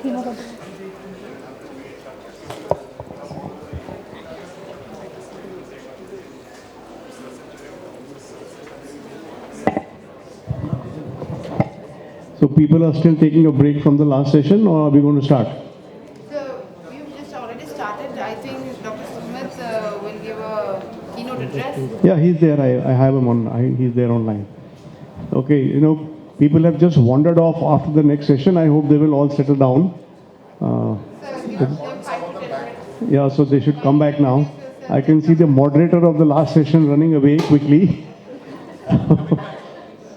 So people are still taking a break from the last session, or are we going to start? So we've just already started. I think Dr. Sumit will give a keynote address. Yeah, he's there. I have him on. He's there online. Okay, people have just wandered off after the next session. I hope they will all settle down. So give them 5 to 10 minutes. Yeah, so they should come back now. I can see the moderator of the last session running away quickly.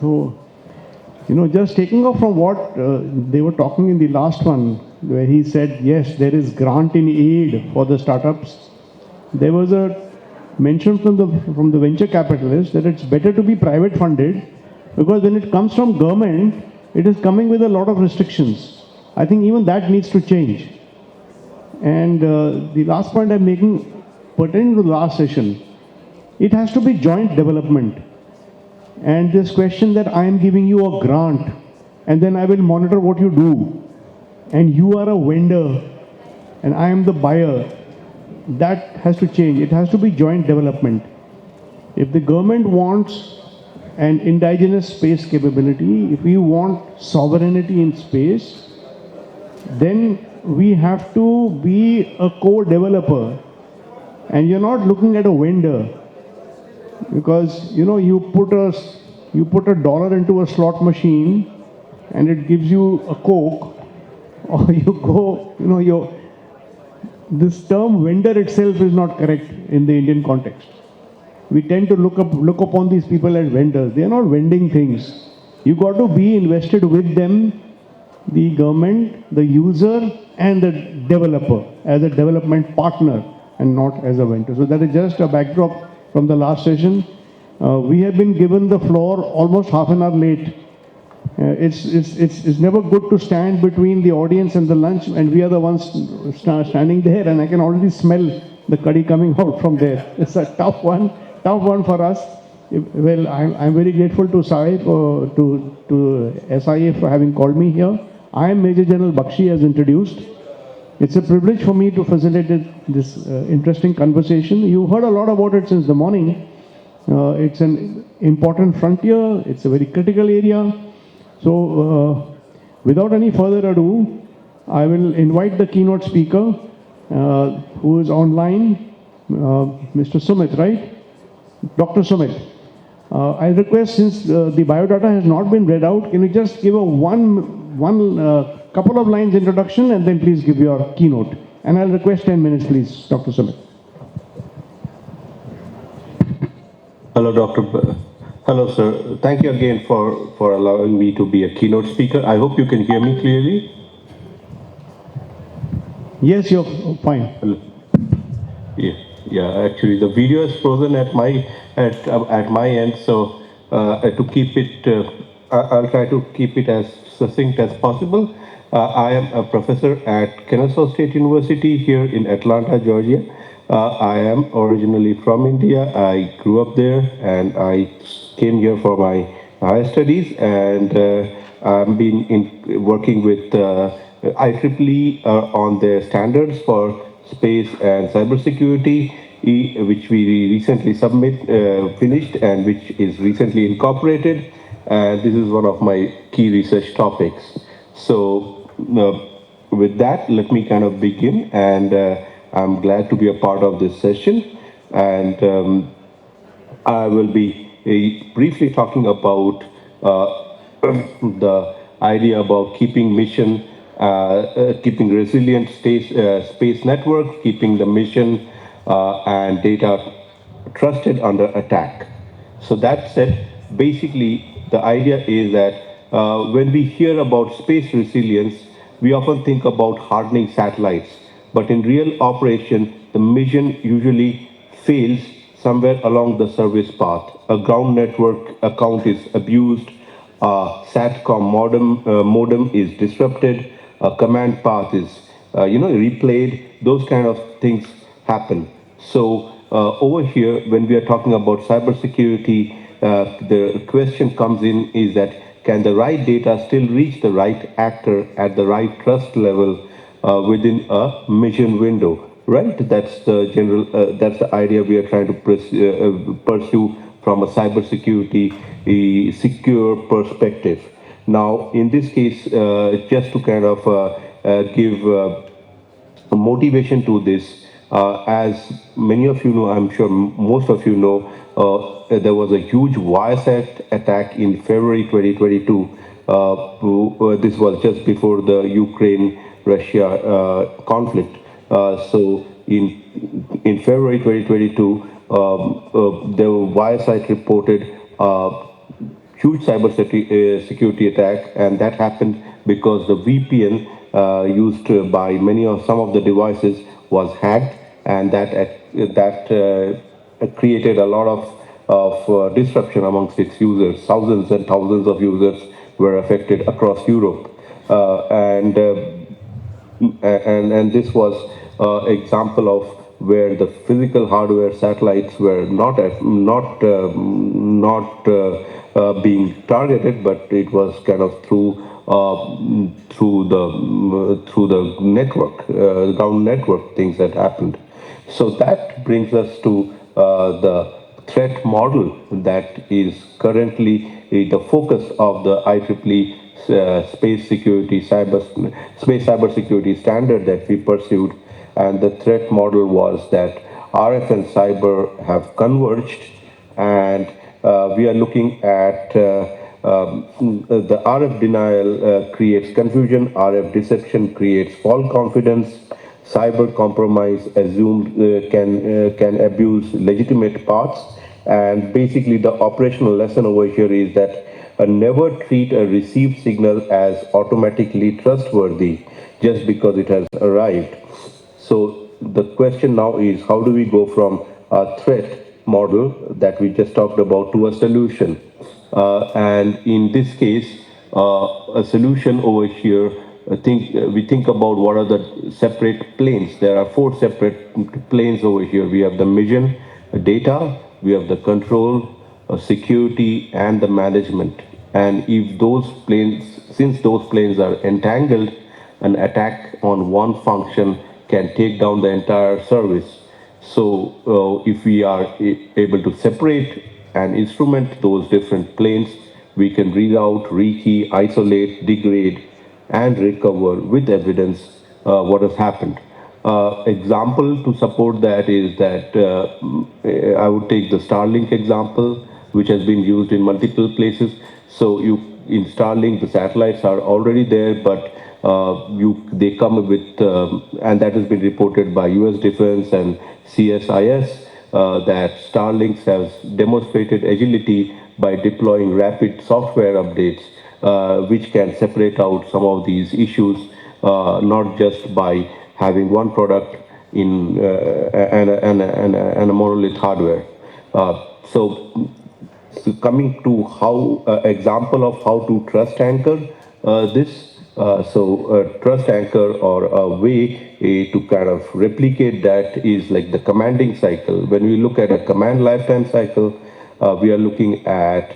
So, just taking off from what they were talking in the last one, where he said, yes, there is grant in aid for the startups. There was a mention from the venture capitalists that it's better to be private funded, because when it comes from government, it is coming with a lot of restrictions. I think even that needs to change. And the last point I'm making, pertaining to the last session, it has to be joint development. And this question that I am giving you a grant, and then I will monitor what you do, and you are a vendor, and I am the buyer, that has to change. It has to be joint development. If the government wants an indigenous space capability, if we want sovereignty in space, then we have to be a co-developer. And you're not looking at a vendor. Because you put $1 into a slot machine and it gives you a Coke, or you go, this term vendor itself is not correct in the Indian context. We tend to look upon these people as vendors. They are not vending things. You got to be invested with them, the government, the user, and the developer as a development partner, and not as a vendor. So that is just a backdrop from the last session. We have been given the floor almost half an hour late. It's never good to stand between the audience and the lunch, and we are the ones standing there, and I can already smell the curry coming out from there. It's a tough one for us. Well, I'm very grateful to SIA, to SIA for having called me here. I am Major General Bakshi, as introduced. It's a privilege for me to facilitate this interesting conversation. You heard a lot about it since the morning. It's an important frontier. It's a very critical area. So, without any further ado, I will invite the keynote speaker, who is online, Mr. Sumit, right? Dr. Sumit. I request, since the biodata has not been read out, can you just give a one couple of lines introduction, and then please give your keynote. And I'll request 10 minutes, please, Dr. Sumit. Hello, Hello, sir. Thank you again for allowing me to be a keynote speaker. I hope you can hear me clearly. Yes, you're fine. Hello. Yeah. Actually, the video is frozen at my end, so to keep it, I'll try to keep it as succinct as possible. I am a professor at Kennesaw State University here in Atlanta, Georgia. I am originally from India. I grew up there, and I came here for my higher studies, and I've been working with IEEE on their standards for space and cybersecurity, which we recently finished, and which is recently incorporated. And this is one of my key research topics. So with that, let me kind of begin, and I'm glad to be a part of this session. And I will be briefly talking about the idea about keeping resilient space networks, keeping the mission and data trusted under attack. So that said, basically, the idea is that when we hear about space resilience, we often think about hardening satellites. But in real operation, the mission usually fails somewhere along the service path. A ground network account is abused, a SATCOM modem is disrupted, a command path is replayed. Those kind of things happen. So over here, when we are talking about cybersecurity, the question comes in is that can the right data still reach the right actor at the right trust level within a mission window, right? That's the general, that's the idea we are trying to pursue from a cybersecurity secure perspective. Now, in this case, just to kind of give motivation to this. As many of you know, I'm sure most of you know, there was a huge Wiresat attack in February 2022. This was just before the Ukraine-Russia conflict. So in February 2022, the Wiresat reported huge security attack, and that happened because the VPN used by some of the devices was hacked, and that created a lot of disruption amongst its users. Thousands and thousands of users were affected across Europe, and this was example of where the physical hardware satellites were not being targeted, but it was kind of through the network, ground network things that happened. So that brings us to the threat model that is currently the focus of the IEEE space cybersecurity standard that we pursued. And the threat model was that RF and cyber have converged, and we are looking at the RF denial creates confusion, RF deception creates false confidence, cyber compromise assumed can abuse legitimate paths, and basically the operational lesson over here is that never treat a received signal as automatically trustworthy just because it has arrived. So the question now is, how do we go from a threat model that we just talked about to a solution? And in this case, a solution over here, we think about what are the separate planes. There are 4 separate planes over here. We have the mission, data, we have the control, security, and the management. And if since those planes are entangled, an attack on one function can take down the entire service. So if we are able to separate and instrument those different planes, we can reroute, rekey, isolate, degrade, and recover with evidence what has happened. Example to support that is that I would take the Starlink example, which has been used in multiple places. So in Starlink, the satellites are already there, but they come with, and that has been reported by US Defense and CSIS, that Starlink has demonstrated agility by deploying rapid software updates, which can separate out some of these issues, not just by having one product and a monolith hardware. So coming to how example of how to trust anchor this. Trust anchor, or a way to kind of replicate that, is like the commanding cycle. When we look at a command lifetime cycle, we are looking at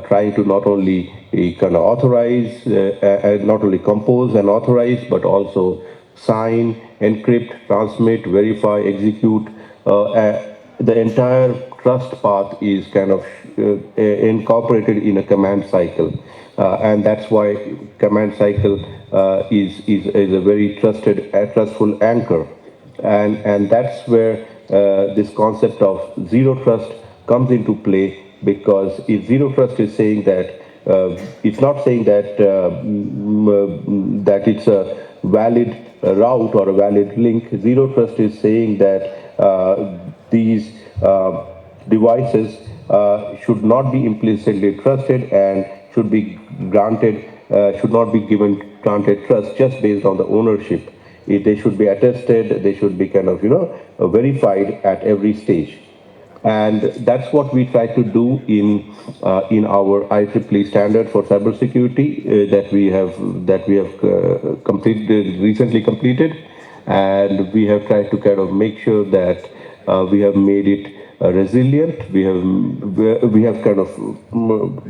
trying to not only kind of authorize, not only compose and authorize, but also sign, encrypt, transmit, verify, execute. The entire trust path is kind of incorporated in a command cycle. And that's why command cycle is a very trustful anchor. And that's where this concept of zero trust comes into play, because if zero trust is saying that, it's not saying that that it's a valid route or a valid link. Zero trust is saying that these devices should not be implicitly trusted and should be granted, should not be given granted trust just based on the ownership. They should be attested, they should be kind of, verified at every stage. And that's what we try to do in our IEEE standard for cybersecurity that we have recently completed, and we have tried to kind of make sure that we have made it resilient. We have kind of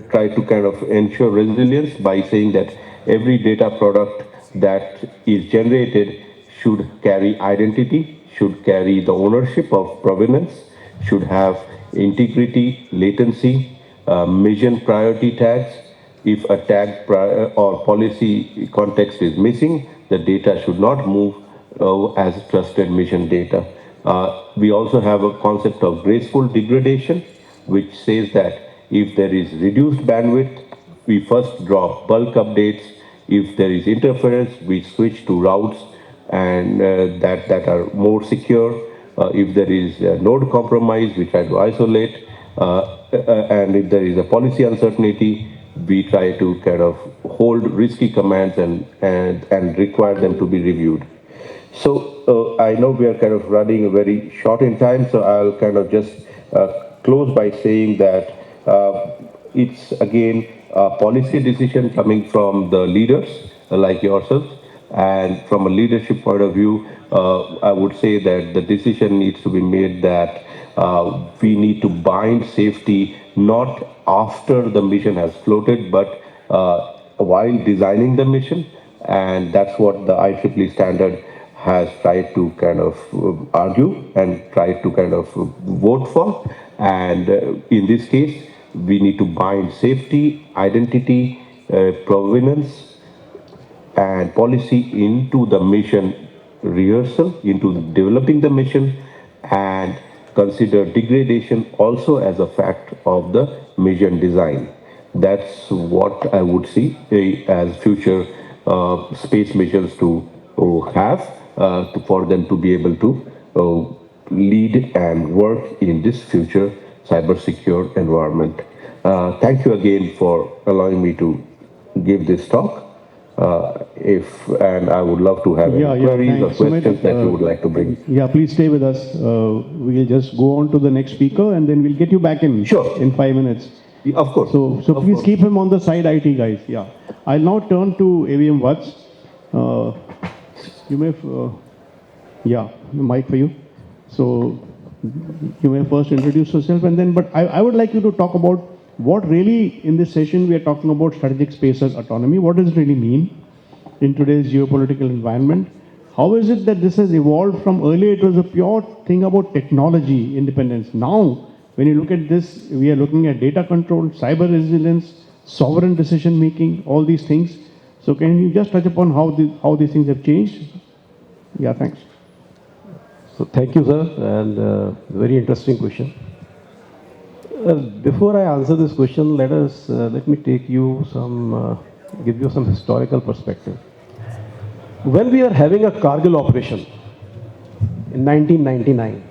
tried to kind of ensure resilience by saying that every data product that is generated should carry identity, should carry the ownership of provenance, should have integrity, latency, mission priority tags. If a tag or policy context is missing, the data should not move as trusted mission data. We also have a concept of graceful degradation, which says that if there is reduced bandwidth, we first drop bulk updates. If there is interference, we switch to routes and that are more secure. If there is node compromise, we try to isolate. And if there is a policy uncertainty, we try to kind of hold risky commands and require them to be reviewed. So I know we are kind of running very short in time, so I'll kind of just close by saying that it's again a policy decision coming from the leaders like yourselves. And from a leadership point of view, I would say that the decision needs to be made that we need to bind safety not after the mission has floated, but while designing the mission. And that's what the IEEE standard has tried to kind of argue and tried to kind of vote for. And in this case, we need to bind safety, identity, provenance, and policy into the mission rehearsal, into developing the mission, and consider degradation also as a fact of the mission design. That's what I would see as future space missions to have for them to be able to lead and work in this future cyber secure environment. Thank you again for allowing me to give this talk. And I would love to have any queries or thanks, questions Sumit. that you would like to bring. Yeah, please stay with us. We'll just go on to the next speaker and then we'll get you back in Sure. in 5 minutes. Of course. So Of please course. keep him on the side, IT guys. Yeah. I'll now turn to AVM Vatsa. You may, yeah, the mic for you. So you may first introduce yourself and then, but I would like you to talk about what really in this session we are talking about strategic space as autonomy. What does it really mean in today's geopolitical environment? How is it that this has evolved from earlier it was a pure thing about technology independence. Now, when you look at this, we are looking at data control, cyber resilience, sovereign decision making, all these things. So can you just touch upon how these things have changed? Yeah, thanks. So thank you, sir, and very interesting question. Before I answer this question, let me take you give you some historical perspective. When we are having a Kargil operation in 1999,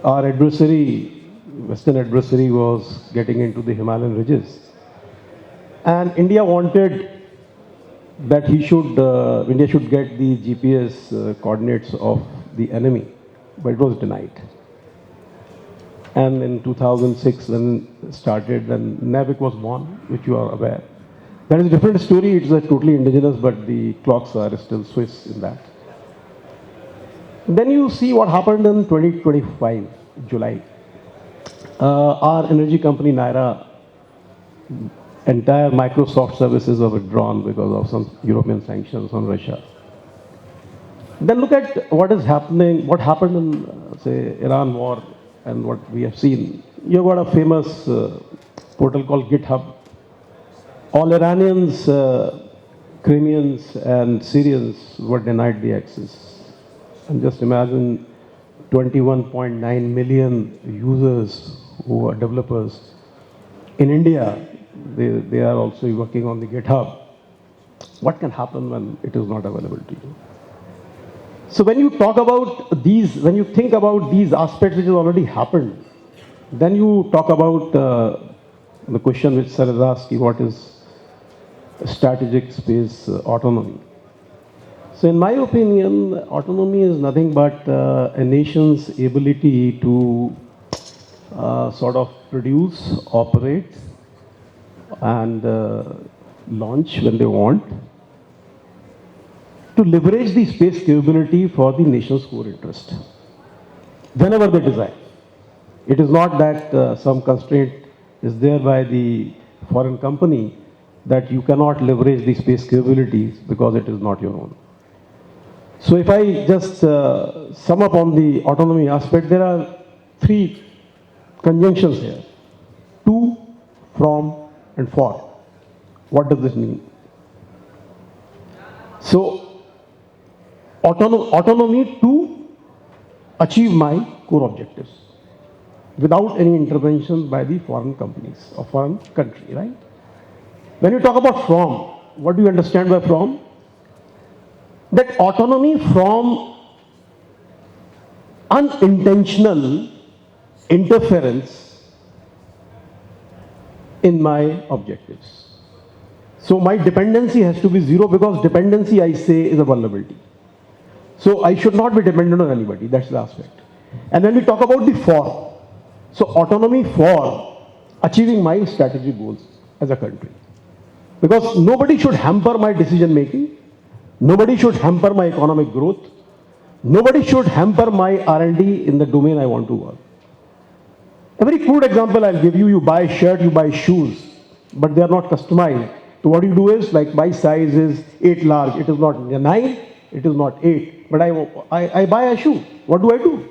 our adversary, Western adversary, was getting into the Himalayan ridges, and India wanted that India should get the GPS coordinates of the enemy, but it was denied. And in 2006, when it started, then NAVIC was born, which you are aware. That is a different story. It's a totally indigenous, but the clocks are still Swiss in that. Then you see what happened in 2025, July. Our energy company, Naira, entire Microsoft services were withdrawn because of some European sanctions on Russia. Then look at what is happening, what happened in, say, Iran war and what we have seen. You've got a famous portal called GitHub. All Iranians, Crimeans, and Syrians were denied the access. And just imagine 21.9 million users who are developers. In India, they are also working on the GitHub. What can happen when it is not available to you? So when you talk about these, when you think about these aspects which has already happened, then you talk about the question which sir has asked, what is strategic space autonomy? So in my opinion, autonomy is nothing but a nation's ability to sort of produce, operate, and launch when they want, to leverage the space capability for the nation's core interest, whenever they desire. It is not that some constraint is there by the foreign company that you cannot leverage the space capabilities because it is not your own. So if I just sum up on the autonomy aspect, there are three conjunctions here: to, from, and for. What does this mean? So autonomy to achieve my core objectives without any intervention by the foreign companies or foreign country, right? When you talk about from, what do you understand by from? That autonomy from unintentional interference in my objectives. So my dependency has to be zero, because dependency, I say, is a vulnerability. So I should not be dependent on anybody. That's the aspect. And when we talk about the for, so autonomy for achieving my strategic goals as a country. Because nobody should hamper my decision making. Nobody should hamper my economic growth. Nobody should hamper my R&D in the domain I want to work. A very crude example I'll give you: you buy a shirt, you buy shoes, but they are not customized. So what you do is, like, my size is 8 large. It is not 9, it is not 8. But I buy a shoe. What do?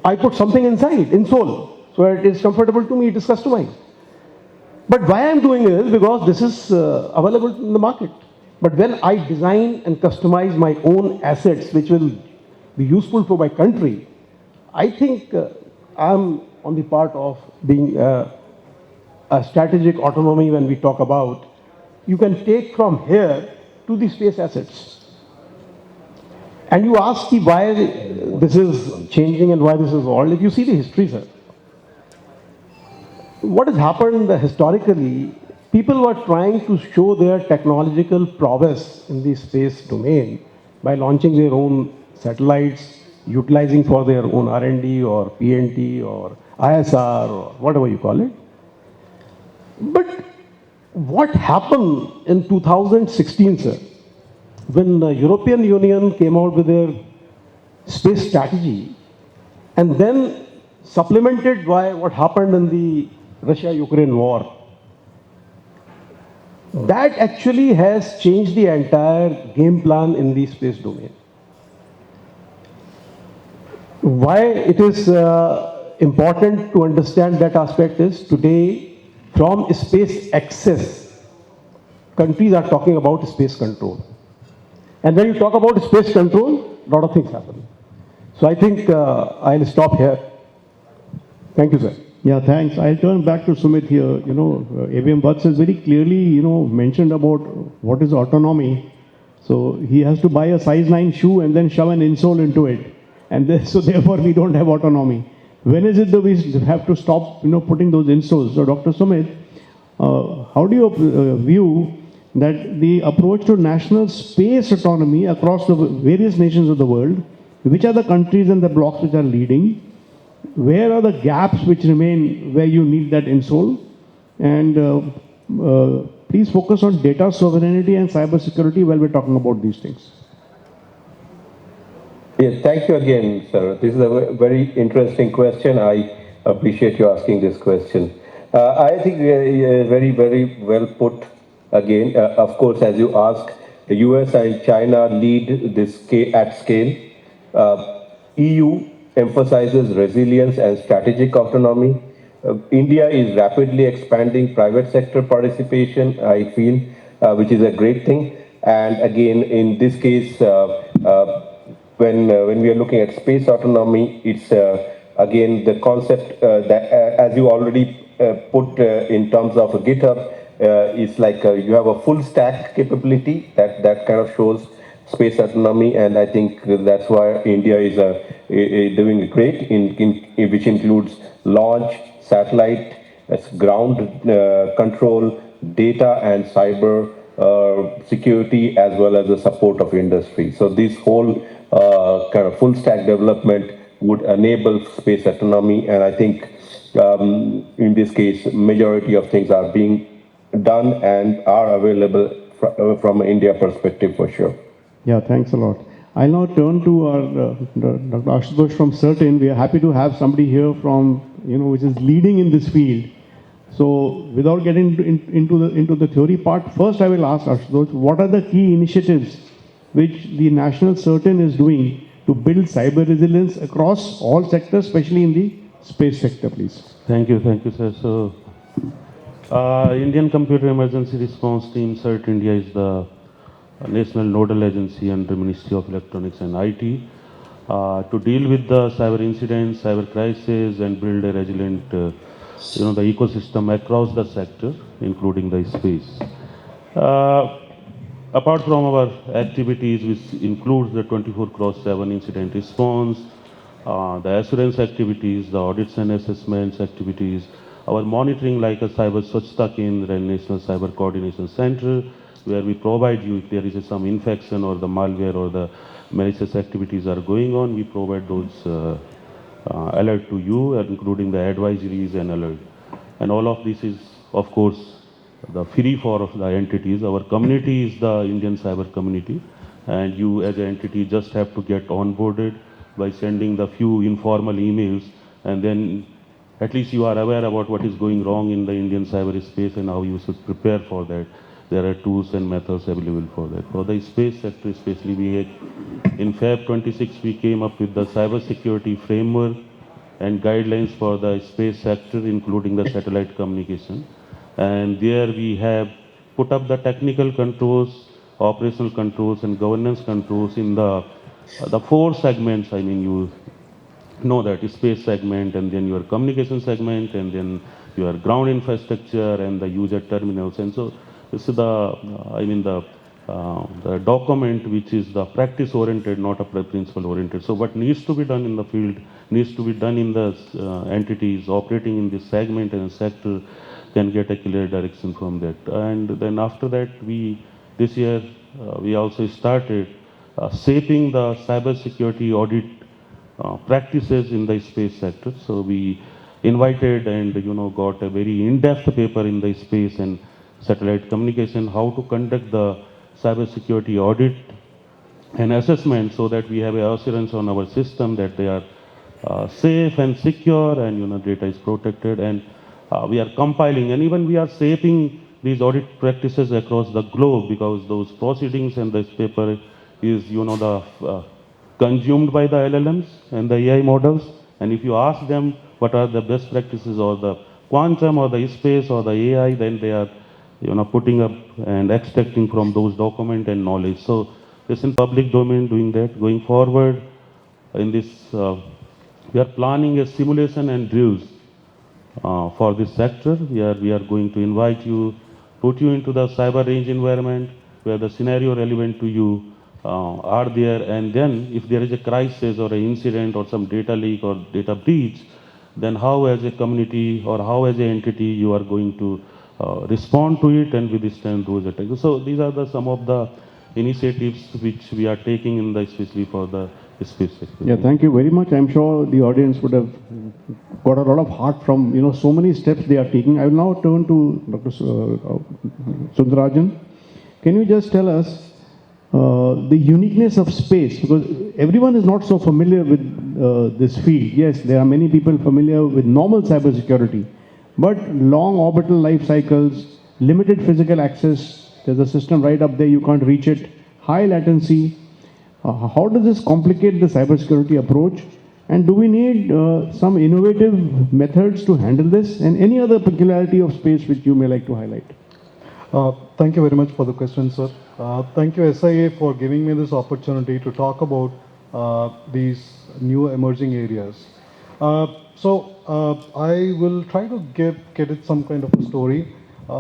I put something inside, insole. So it is comfortable to me, it is customized. But why I'm doing it is because this is available in the market. But when I design and customize my own assets, which will be useful for my country, I think I'm on the part of being a strategic autonomy. When we talk about, you can take from here to the space assets. And you ask why this is changing and why this is old. If you see the history, sir, what has happened historically, people were trying to show their technological prowess in the space domain by launching their own satellites, utilizing for their own R&D or PNT or ISR or whatever you call it. But what happened in 2016, sir, when the European Union came out with their space strategy, and then supplemented by what happened in the Russia-Ukraine war, that actually has changed the entire game plan in the space domain. Why it is important to understand that aspect is, today, from space access, countries are talking about space control. And when you talk about space control, a lot of things happen. So I think I'll stop here. Thank you, sir. Yeah, thanks. I'll turn back to Sumit here. AVM Vatsa has very clearly, mentioned about what is autonomy. So he has to buy a size 9 shoe and then shove an insole into it. And then, so therefore we don't have autonomy. When is it that we have to stop, putting those insoles? So Dr. Sumit, how do you view that the approach to national space autonomy across the various nations of the world, which are the countries and the blocks which are leading? Where are the gaps which remain where you need that insole? And please focus on data sovereignty and cybersecurity while we're talking about these things. Yes, thank you again, sir. This is a very interesting question. I appreciate you asking this question. I think very, very well put again. Of course, as you ask, the US and China lead this at scale. EU emphasizes resilience and strategic autonomy. India is rapidly expanding private sector participation, I feel, which is a great thing. And again, in this case, when we are looking at space autonomy, it's again the concept that, as you already put in terms of GitHub, is like you have a full stack capability that kind of shows space autonomy, and I think that's why India is doing great, which includes launch, satellite, ground control, data and cyber security, as well as the support of industry. So this whole kind of full stack development would enable space autonomy, and I think in this case, majority of things are being done and are available from an India perspective for sure. Yeah, thanks a lot. I'll now turn to our Dr. Ashutosh from CERT-In. We are happy to have somebody here from, which is leading in this field. So without getting into the theory part, first I will ask Ashutosh, what are the key initiatives which the national CERT-In is doing to build cyber resilience across all sectors, especially in the space sector, please? Thank you, sir. So, Indian Computer Emergency Response Team CERT-India is the national nodal agency under Ministry of Electronics and IT to deal with the cyber incidents, cyber crisis, and build a resilient, the ecosystem across the sector, including the space. Apart from our activities, which includes the 24/7 incident response, the assurance activities, the audits and assessments activities, our monitoring like a Cyber Swachhta Kendra and National Cyber Coordination Center, where we provide you if there is some infection or the malware or the malicious activities are going on, we provide those alert to you, including the advisories and alert. And all of this is, of course, the free for the entities. Our community is the Indian cyber community, and you as an entity just have to get onboarded by sending the few informal emails, and then at least you are aware about what is going wrong in the Indian cyberspace and how you should prepare for that. There are tools and methods available for that. For the space sector, especially, in Feb 26, we came up with the cybersecurity framework and guidelines for the space sector, including the satellite communication. And there we have put up the technical controls, operational controls, and governance controls in the four segments. I mean, you know that space segment, and then your communication segment, and then your ground infrastructure and the user terminals. And so this is the document which is the practice oriented, not a principle oriented. So what needs to be done in the field needs to be done in the entities operating in this segment and sector can get a clear direction from that. And then after that, this year we also started shaping the cybersecurity audit practices in the space sector. So we invited and got a very in-depth paper in the space and satellite communication, how to conduct the cybersecurity audit and assessment so that we have a assurance on our system that they are safe and secure and data is protected. And we are compiling and even we are shaping these audit practices across the globe, because those proceedings and this paper is consumed by the LLMs and the AI models. And if you ask them what are the best practices or the quantum or the space or the AI, then they are putting up and extracting from those document and knowledge. So it's in public domain doing that. Going forward in this, we are planning a simulation and drills for this sector. We are going to invite you, put you into the cyber range environment where the scenario relevant to you are there, and then if there is a crisis or an incident or some data leak or data breach, then how as a community or how as an entity you are going to respond to it and withstand those attacks. So these are some of the initiatives which we are taking especially for the space sector. Yeah, thank you very much. I'm sure the audience would have got a lot of heart from so many steps they are taking. I will now turn to Dr. Sundarrajan. Can you just tell us the uniqueness of space, because everyone is not so familiar with this field. Yes, there are many people familiar with normal cybersecurity, but long orbital life cycles, limited physical access, there's a system right up there, you can't reach it, high latency. How does this complicate the cybersecurity approach? And do we need some innovative methods to handle this? And any other peculiarity of space which you may like to highlight? Thank you very much for the question, sir. Thank you, SIA, for giving me this opportunity to talk about these new emerging areas. I will try to get it some kind of a story.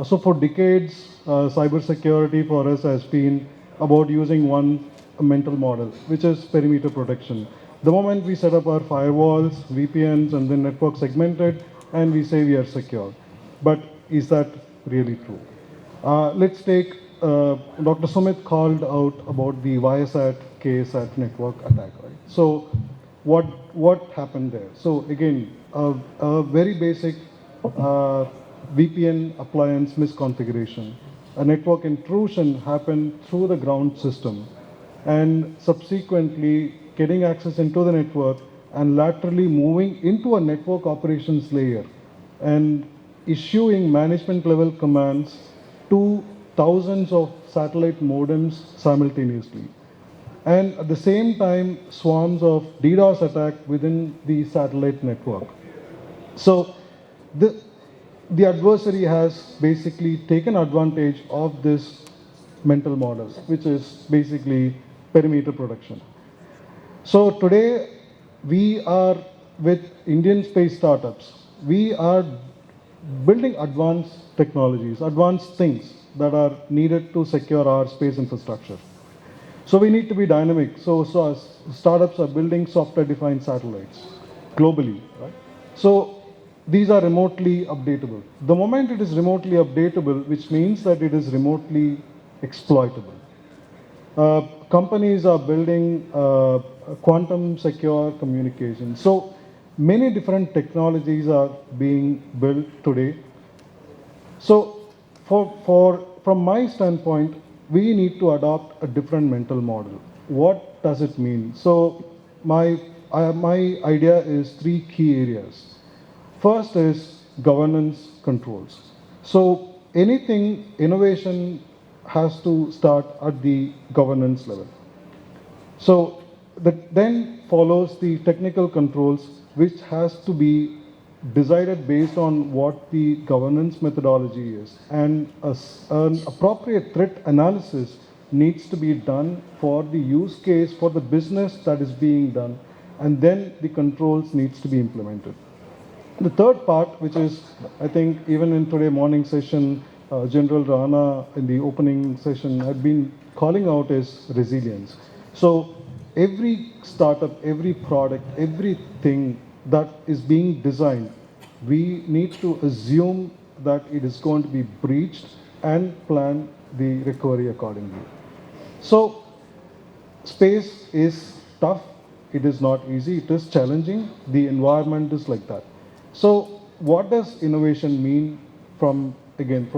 So for decades, cybersecurity for us has been about using one mental model, which is perimeter protection. The moment we set up our firewalls, VPNs, and then network segmented, and we say we are secure. But is that really true? Let's take Dr. Sumit called out about the Viasat KSAT network attack, right? So what happened there? So again, a very basic VPN appliance misconfiguration. A network intrusion happened through the ground system, and subsequently getting access into the network and laterally moving into a network operations layer and issuing management level commands to thousands of satellite modems simultaneously. And at the same time, swarms of DDoS attack within the satellite network. So the adversary has basically taken advantage of this mental model, which is basically perimeter protection. So today we are with Indian space startups. We are building advanced technologies, advanced things that are needed to secure our space infrastructure. So we need to be dynamic. So startups are building software-defined satellites globally, right? So these are remotely updatable. The moment it is remotely updatable, which means that it is remotely exploitable. Companies are building quantum secure communication. So many different technologies are being built today. So from my standpoint, we need to adopt a different mental model. What does it mean? So my idea is three key areas. First is governance controls. So anything innovation has to start at the governance level. So then follows the technical controls, which has to be decided based on what the governance methodology is. And an appropriate threat analysis needs to be done for the use case, for the business that is being done, and then the controls needs to be implemented. The third part, which is, I think, even in today morning session, General Rana in the opening session had been calling out, is resilience. So every startup, every product, everything that is being designed, we need to assume that it is going to be breached and plan the recovery accordingly. So space is tough. It is not easy. It is challenging. The environment is like that. So what does innovation mean from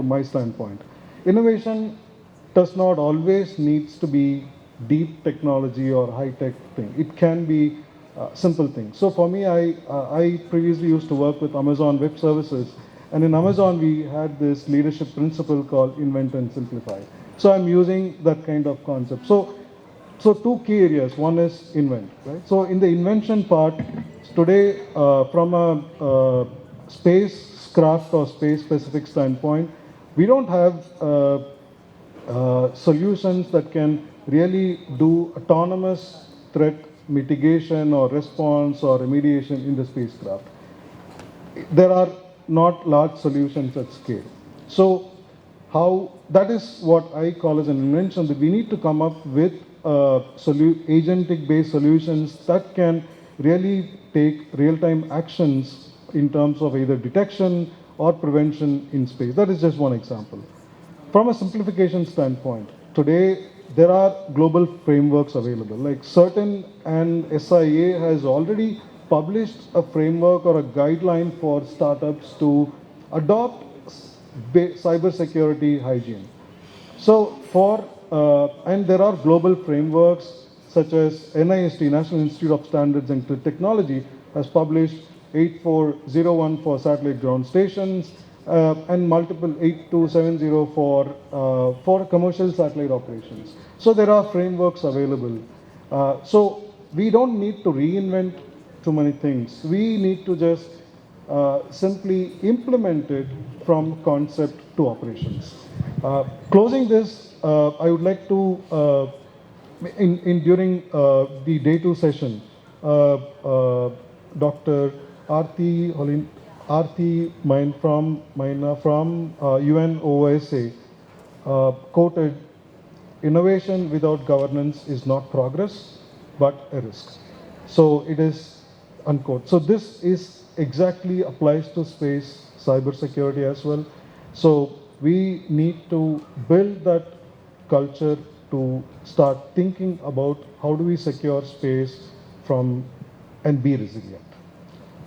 my standpoint? Innovation does not always needs to be deep technology or high-tech thing. It can be simple things. So for me, I previously used to work with Amazon Web Services, and in Amazon we had this leadership principle called invent and simplify. So I'm using that kind of concept. So two key areas. One is invent, right? So in the invention part, today from a spacecraft or space-specific standpoint, we don't have solutions that can really do autonomous threat mitigation or response or remediation in the spacecraft. There are not large solutions at scale. So that is what I call as an invention, that we need to come up with agentic-based solutions that can really take real-time actions in terms of either detection or prevention in space. That is just one example. From a simplification standpoint, today there are global frameworks available. Like CERT-In and SIA has already published a framework or a guideline for startups to adopt cybersecurity hygiene. So and there are global frameworks such as NIST, National Institute of Standards and Technology, has published 8401 for satellite ground stations, and multiple 8270 for commercial satellite operations. So there are frameworks available. So we don't need to reinvent too many things. We need to just simply implement it from concept to operations. Closing this, I would like to, during the day 2 session, Dr. Arti Maina from UNOSA quoted, "Innovation without governance is not progress, but a risk." So it is unquote. So this is exactly applies to space cybersecurity as well. So we need to build that culture to start thinking about how do we secure space and be resilient.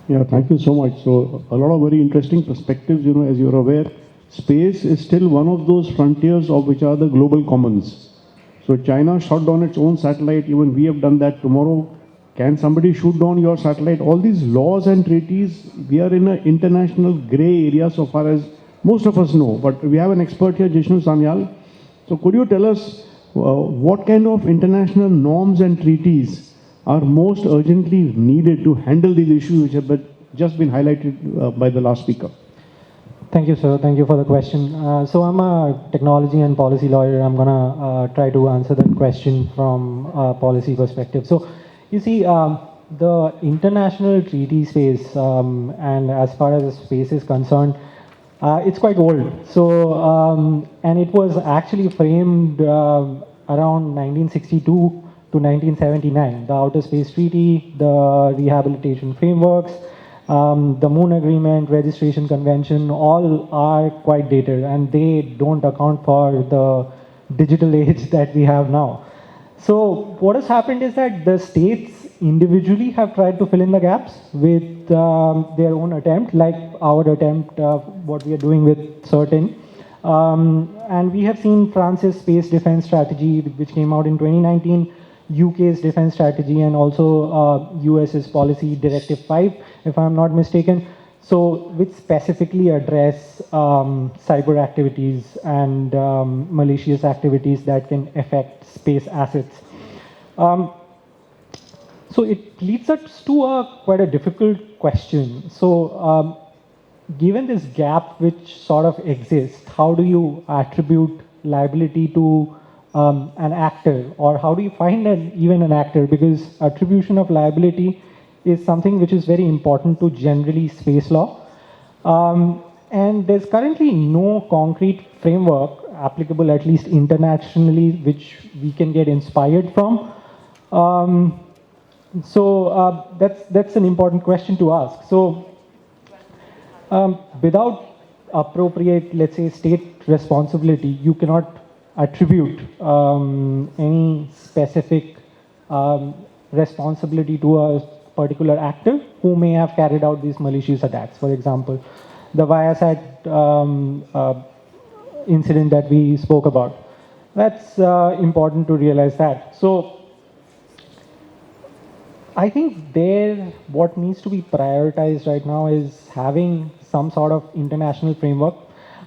Yeah, thank you so much. So a lot of very interesting perspectives. As you're aware, space is still one of those frontiers of which are the global commons. So China shot down its own satellite, even we have done that. Tomorrow, can somebody shoot down your satellite? All these laws and treaties, we are in an international gray area so far as most of us know. But we have an expert here, Jishnu Sanyal. So could you tell us what kind of international norms and treaties are most urgently needed to handle these issues which have just been highlighted by the last speaker? Thank you, sir. Thank you for the question. So I'm a technology and policy lawyer. I'm gonna try to answer that question from a policy perspective. So, you see, the international treaty space, and as far as space is concerned, it's quite old. So, and it was actually framed around 1962 to 1979. The Outer Space Treaty, the Rehabilitation Frameworks, the Moon Agreement, Registration Convention, all are quite dated, and they don't account for the digital age that we have now. So what has happened is that the states individually have tried to fill in the gaps with their own attempt, like our attempt, what we are doing with CERT-In. And we have seen France's space defense strategy, which came out in 2019, UK's defense strategy, and also US's policy Directive 5, if I'm not mistaken. So, which specifically address cyber activities and malicious activities that can affect space assets. So it leads us to quite a difficult question. So, given this gap which sort of exists, how do you attribute liability to an actor, or how do you find even an actor? Because attribution of liability is something which is very important to generally space law. And there's currently no concrete framework applicable, at least internationally, which we can get inspired from. So that's an important question to ask. So without appropriate, let's say, state responsibility, you cannot attribute any specific responsibility to a particular actor who may have carried out these malicious attacks. For example, the Viasat incident that we spoke about. That's important to realize that. So I think what needs to be prioritized right now is having some sort of international framework.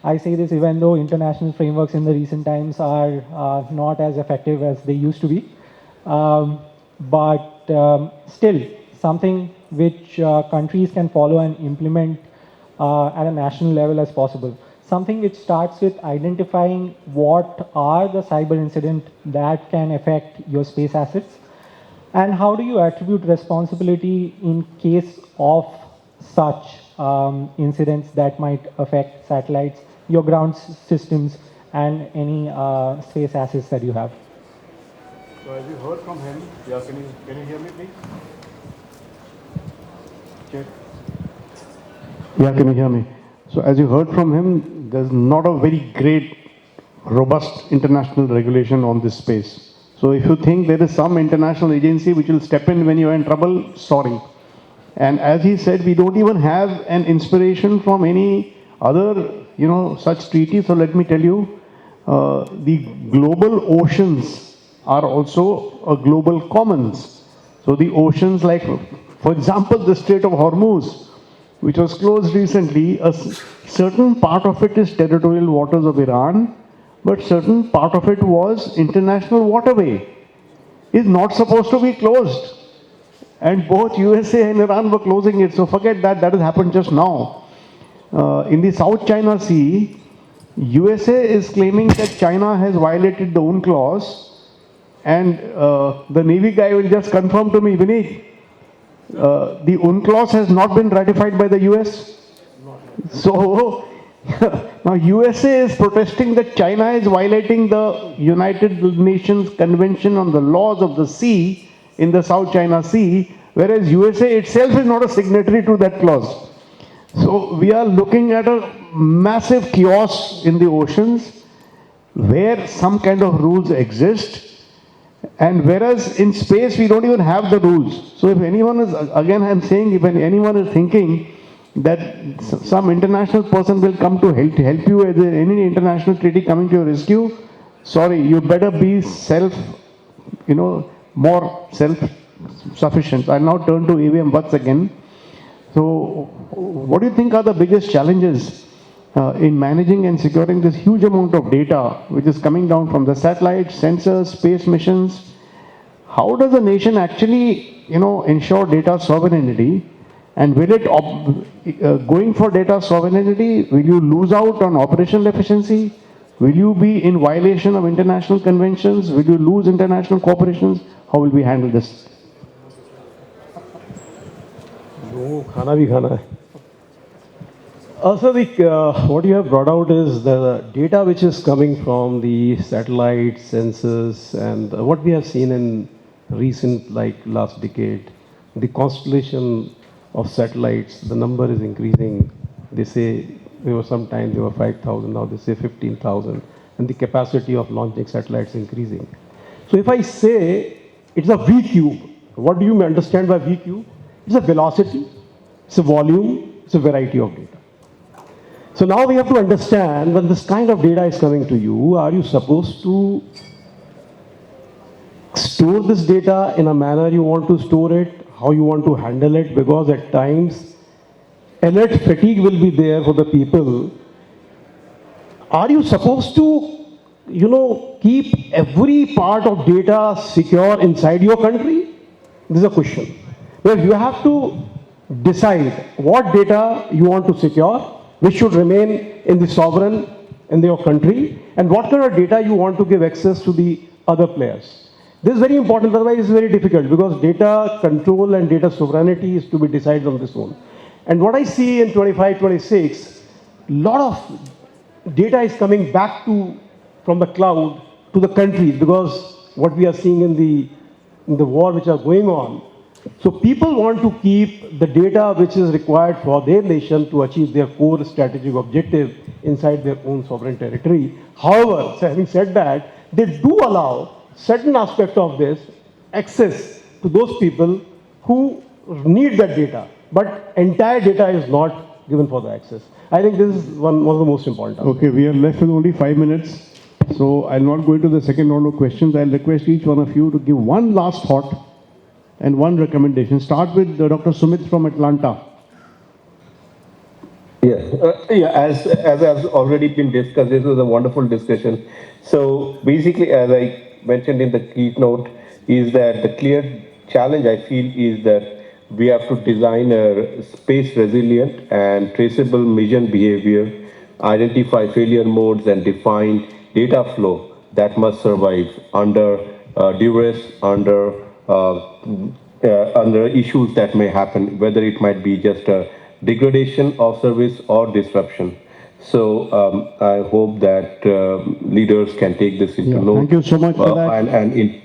I say this even though international frameworks in the recent times are not as effective as they used to be. But still, something which countries can follow and implement at a national level as possible. Something which starts with identifying what are the cyber incidents that can affect your space assets, and how do you attribute responsibility in case of such incidents that might affect satellites, your ground systems, and any space assets that you have. So as you heard from him, yeah, can you hear me, please? Check. Yeah, can you hear me? So as you heard from him, there's not a very great, robust international regulation on this space. So if you think there is some international agency which will step in when you are in trouble, sorry. And as he said, we don't even have an inspiration from any other, such treaty. So let me tell you, the global oceans are also a global commons. So the oceans, like, for example, the Strait of Hormuz, which was closed recently, a certain part of it is territorial waters of Iran, but certain part of it was international waterway, is not supposed to be closed. And both USA and Iran were closing it, so forget that, that has happened just now. In the South China Sea, USA is claiming that China has violated the UNCLOS, and the Navy guy will just confirm to me, Vinny, the UNCLOS has not been ratified by the US. So, now USA is protesting that China is violating the United Nations Convention on the Laws of the Sea in the South China Sea, whereas USA itself is not a signatory to that clause. So we are looking at a massive chaos in the oceans where some kind of rules exist, and whereas in space we don't even have the rules. So if anyone is, again I'm saying, if anyone is thinking that some international person will come to help you, any international treaty coming to your rescue, sorry, you better be more self-sufficient. I'll now turn to AVM Vatsa again. So, what do you think are the biggest challenges in managing and securing this huge amount of data which is coming down from the satellites, sensors, space missions? How does a nation actually, ensure data sovereignty? And will it, going for data sovereignty, will you lose out on operational efficiency? Will you be in violation of international conventions? Will you lose international corporations? How will we handle this? Khana bhi khana hai. Also, what you have brought out is the data which is coming from the satellites, sensors, and what we have seen in recent, like last decade, the constellation of satellites, the number is increasing. They say there were 5,000, now they say 15,000, and the capacity of launching satellites increasing. So if I say it's a V cube, what do you understand by V cube? It's a velocity, it's a volume, it's a variety of data. So now we have to understand when this kind of data is coming to you, are you supposed to store this data in a manner you want to store it, how you want to handle it, because at times alert fatigue will be there for the people. Are you supposed to, keep every part of data secure inside your country? This is a question. Well, you have to decide what data you want to secure, which should remain in the sovereign in your country, and what kind of data you want to give access to the other players. This is very important, otherwise it's very difficult because data control and data sovereignty is to be decided on this own. And what I see in 25, 26, a lot of data is coming back from the cloud to the countries because what we are seeing in the war which are going on. So people want to keep the data which is required for their nation to achieve their core strategic objective inside their own sovereign territory. However, having said that, they do allow certain aspect of this access to those people who need that data, but entire data is not given for the access. I think this is one of the most important aspects. Okay, we are left with only 5 minutes. So I'll not go into the second round of questions. I'll request each one of you to give one last thought and one recommendation. Start with Dr. Sumit from Atlanta. As has already been discussed, this was a wonderful discussion. So basically, as I mentioned in the keynote, is that the clear challenge I feel is that we have to design a space resilient and traceable mission behavior, identify failure modes, and define data flow that must survive under duress, under issues that may happen, whether it might be just a degradation of service or disruption. So I hope that leaders can take this into note. Thank you so much for that.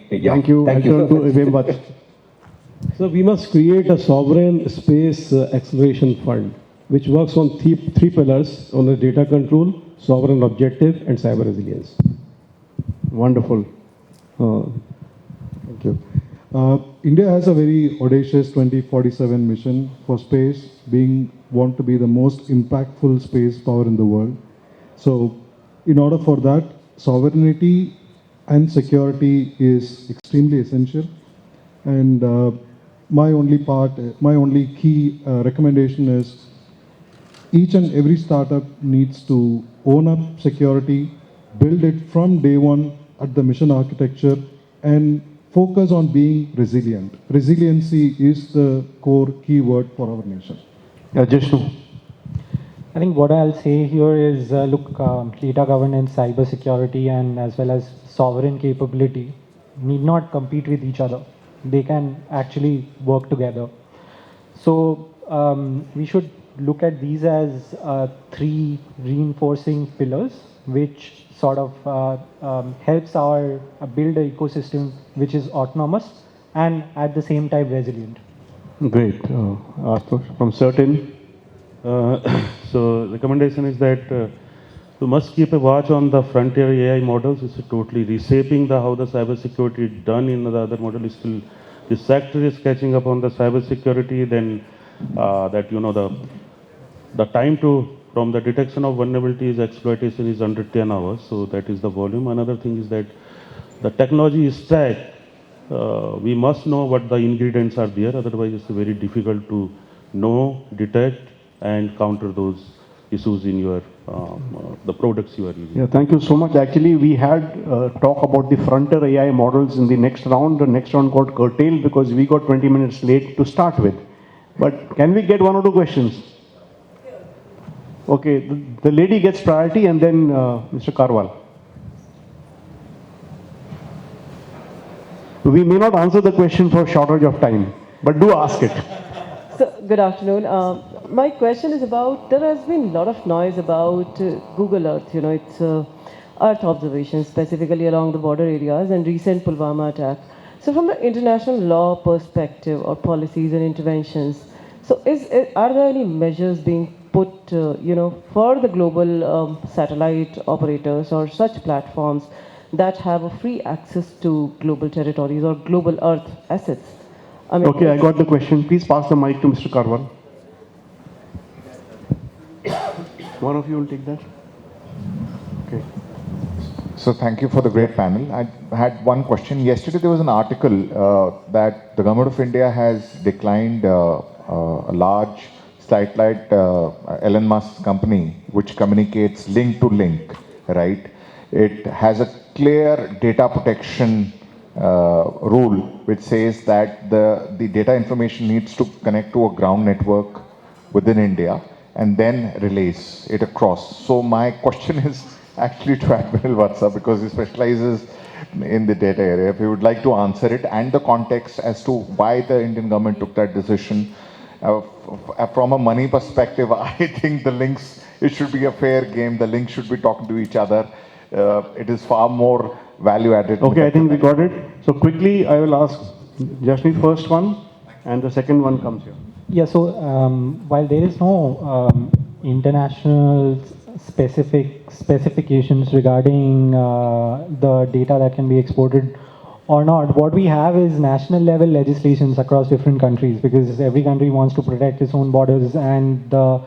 Thank you. I'll turn to AVM Vatsa. So we must create a sovereign space acceleration fund, which works on three pillars on the data control, sovereign objective, and cyber resilience. Wonderful. Thank you. India has a very audacious 2047 mission for space, want to be the most impactful space power in the world. So in order for that, sovereignty and security is extremely essential. And my only key recommendation is each and every startup needs to own up security, build it from day one at the mission architecture, and focus on being resilient. Resiliency is the core keyword for our nation. Jishnu. I think what I'll say here is, look, data governance, cybersecurity, and as well as sovereign capability need not compete with each other. They can actually work together. So we should look at these as three reinforcing pillars, which sort of helps our build an ecosystem which is autonomous and at the same time resilient. Great. Ashutosh from CERT-In. So recommendation is that we must keep a watch on the frontier AI models. It's totally reshaping how the cybersecurity is done in the other model is still, the sector is catching up on the cybersecurity, then the time to from the detection of vulnerabilities, exploitation is under 10 hours. So that is the volume. Another thing is that the technology stack, we must know what the ingredients are there. Otherwise, it's very difficult to know, detect, and counter those issues in your the products you are using. Yeah, thank you so much. Actually, we had talk about the frontier AI models in the next round. The next round got curtailed because we got 20 minutes late to start with. But can we get one or two questions? Okay, the lady gets priority and then Mr. Karwal. We may not answer the question for shortage of time, but do ask it. So, good afternoon. My question is about, there has been a lot of noise about Google Earth, it's Earth observation, specifically along the border areas and recent Pulwama attack. So from the international law perspective or policies and interventions, so are there any measures being put, for the global satellite operators or such platforms that have a free access to global territories or global Earth assets? Okay, I got the question. Please pass the mic to Mr. Karwal. One of you will take that. Okay. So thank you for the great panel. I had one question. Yesterday there was an article that the government of India has declined a large satellite Elon Musk company which communicates link to link, right? It has a clear data protection rule which says that the data information needs to connect to a ground network within India and then relays it across. So my question is actually to Admiral Vatsa, because he specializes in the data area. If he would like to answer it and the context as to why the Indian government took that decision. From a money perspective, I think the links, it should be a fair game. The links should be talking to each other. It is far more value added. Okay, I think we got it. So quickly, I will ask Jashni first one, and the second one comes here. Yeah, so while there is no international specifications regarding the data that can be exported or not, what we have is national level legislations across different countries, because every country wants to protect its own borders and the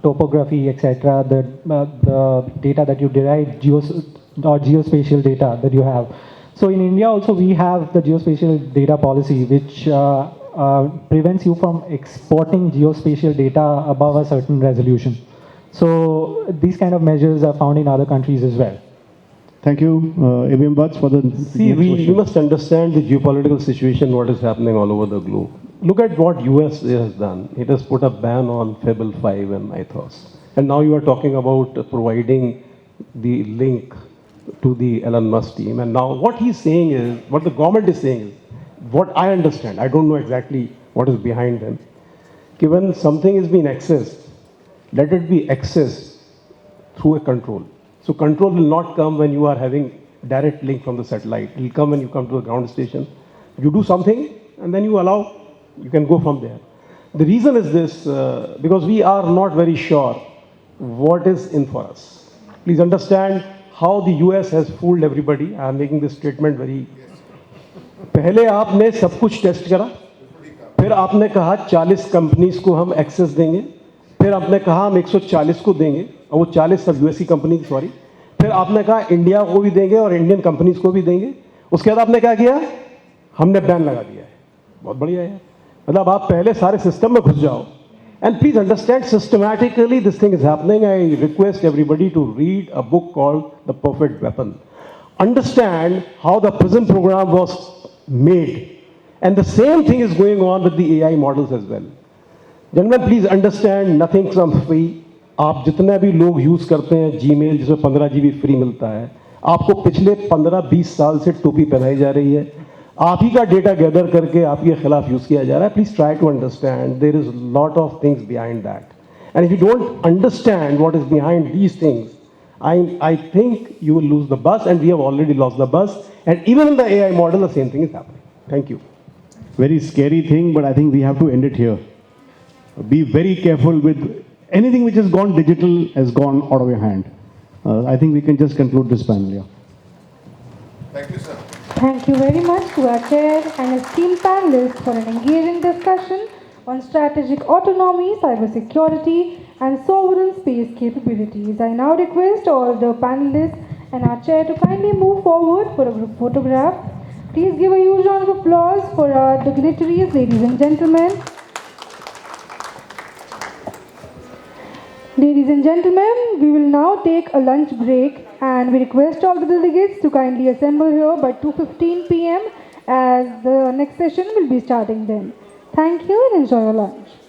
topography, etc., the data that you derive, geospatial data that you have. So in India also we have the geospatial data policy, which prevents you from exporting geospatial data above a certain resolution. So these kind of measures are found in other countries as well. Thank you, AVM Butts, for the See, we must understand the geopolitical situation, what is happening all over the globe. Look at what US has done. It has put a ban on Fable 5 and Mythos. And now you are talking about providing the link to the Elon Musk team. And now what he's saying is, what the government is saying is, what I understand, I don't know exactly what is behind them. When something is being accessed, let it be accessed through a control. So control will not come when you are having direct link from the satellite. It will come when you come to the ground station. You do something and then you allow, you can go from there. The reason is this, because we are not very sure what is in for us. Please understand how the US has fooled everybody. I am making this statement very... पहले आपने सब कुछ test करा, फिर आपने कहा 40 companies को हम एक्सेस देंगे, फिर आपने कहा हम 140 को देंगे, और वो 40 सब यूएससी कंपनी, सॉरी, फिर आपने कहा इंडिया को भी देंगे और इंडियन कंपनीज को भी देंगे. उसके बाद आपने क्या किया? हमने बैन लगा दिया है. बहुत बढ़िया है. मतलब आप पहले सारे सिस्टम में घुस जाओ. And please understand, systematically this thing is happening. I request everybody to read a book called The Perfect Weapon. Understand how the PRISM program was made. And the same thing is going on with the AI models as well. Gentlemen, please understand, nothing comes free. आप जितने भी लोग use करते हैं Gmail, जिसमें 15 GB free मिलता है, आपको पिछले 15-20 साल से टोपी पहनाई जा रही है. आप ही का डेटा गैदर करके आपके खिलाफ यूज़ किया जा रहा है. Please try to understand, there is lot of things behind that. And if you don't understand what is behind these things, I think you will lose the bus, and we have already lost the bus. And even in the AI model, the same thing is happening. Thank you. Very scary thing, but I think we have to end it here. Be very careful with anything which has gone digital, has gone out of your hand. I think we can just conclude this panel here. Thank you, sir. Thank you very much to our chair and esteemed panelists for an engaging discussion on strategic autonomy, cybersecurity, and sovereign space capabilities. I now request all the panelists and our chair to kindly move forward for a group photograph. Please give a huge round of applause for our dignitaries, ladies and gentlemen. Ladies and gentlemen, we will now take a lunch break and we request all the delegates to kindly assemble here by 2:15 p.m. as the next session will be starting then. Thank you and enjoy your lunch.